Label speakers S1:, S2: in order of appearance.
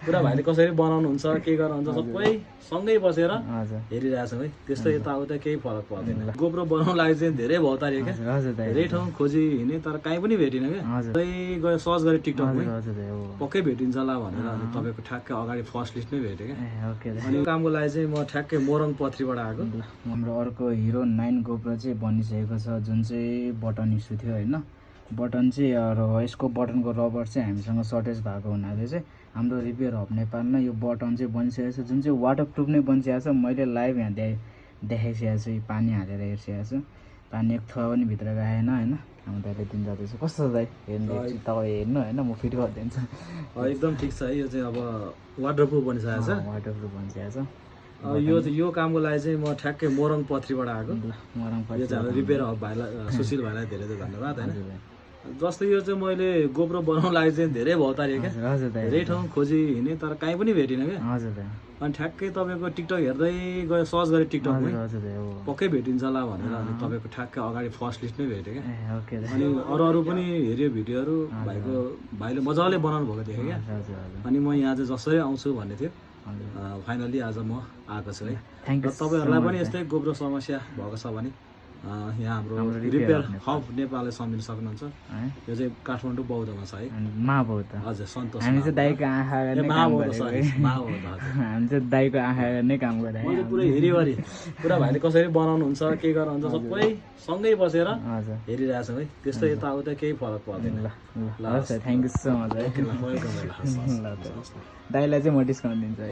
S1: पुरा भाइले कसरी बनाउनुहुन्छ के गर्नुहुन्छ सबै सँगै बसेर
S2: हजुर
S1: हेरिरहेछौँ है। त्यस्तो यताउता केही फरक पर्दैन। गोप्रो बनाउनु लागि चाहिँ धेरै भौतारियो क्या,
S2: हजुर दाइ
S1: धेरै ठाउँ खोजी हिँडेँ तर कहीँ पनि भेटिनँ क्या।
S2: हजुर
S1: गयो सर्च गरेँ टिकटकमै,
S2: हजुर दाइ हो
S1: पक्कै भेटिन्छ होला भनेर अनि तपाईँको ठ्याक्कै अगाडि फर्स्ट लिस्टमै भेटेँ क्या।
S2: ओके दाइ
S1: अनि कामको लागि चाहिँ म ठ्याक्कै मोरङ पथरीबाट आएको।
S2: हाम्रो अर्को हिरो 9 गोप्रो चाहिँ बनिसकेको छ, जुन चाहिँ बटन इस्यु थियो होइन। बटन चाहिँ यसको बटनको रबर चाहिँ हामीसँग सर्टेज भएको हुनाले चाहिँ हाम्रो रिपेयर हब नेपालमा यो बटन चाहिँ बनिसकेको छ, जुन चाहिँ वाटरप्रुफ नै बनिसकेको छ। मैले लाइभ यहाँ देखाइसकेको छु, पानी हालेर हेरिसकेको छु। पानी एक थुवा पनि भित्र गएन होइन। हाम्रो दाइले दिन जाँदैछ कस्तो छ दाइ हेर्नु, तपाईँ हेर्नु होइन, म फिट गरिदिन्छु।
S1: एकदम ठिक छ है, यो चाहिँ अब वाटरप्रुफ बनिसकेको छ।
S2: वाटरप्रुफ बनिसकेको छ।
S1: यो कामको लागि चाहिँ म ठ्याक्कै मोरङ पथरीबाट आएको।
S2: मोरङ
S1: यो चाहिँ हाम्रो रिपेयर हब भाइलाई सुशील भाइलाई धेरै धेरै धन्यवाद होइन। जस्तै यो चाहिँ मैले गोप्रो बनाउनु लागि चाहिँ धेरै भौतारियो क्या,
S2: हजुर दाइ
S1: धेरै ठाउँ खोजी हिँडेँ तर कहीँ पनि भेटिनँ क्या।
S2: हजुर दाइ
S1: अनि ठ्याक्कै तपाईँको टिकटक हेर्दै गयो सर्च गरेँ टिकटकमै,
S2: हजुर दाइ हो
S1: पक्कै भेटिन्छ होला भनेर अनि तपाईँको ठ्याक्कै अगाडि फर्स्ट लिस्टमै भेटेँ क्या।
S2: ओके दाइ
S1: अनि अरू पनि हेऱ्यो भिडियोहरू, भाइले मजाले बनाउनु भएको देखेँ क्या।
S2: हजुर हजुर
S1: अनि म यहाँ चाहिँ जसरी आउँछु भन्ने थियो, फाइनली आज म आएको छु है।
S2: Thank you.
S1: तपाईँहरूलाई पनि यस्तै गोप्रो समस्या भएको छ भने यहाँ हाम्रो रिपेयर हब नेपालले सम्झिन सक्नुहुन्छ। यो चाहिँ काठमाडौँ बौद्धमा छ है।
S2: महाबौद्ध
S1: हजुर सन्तोष
S2: हामी चाहिँ दाइको आँखा गर्ने काम गरेको है।
S1: महाबौद्ध
S2: हामी चाहिँ दाइको आँखा गर्ने काम गरेँ
S1: मैले पुरै हेरिवरि पुरा भाइले कसरी बनाउनुहुन्छ के गर्नुहुन्छ सबै सँगै बसेर
S2: हजुर
S1: हेरिरहेछौँ है। त्यस्तो यताउता केही फरक पर्दैन।
S2: ल हस् थ्याङ्क यू सो मच है।
S1: वेलकम।
S2: ल दाइलाई चाहिँ म डिस्काउन्ट दिन्छु है।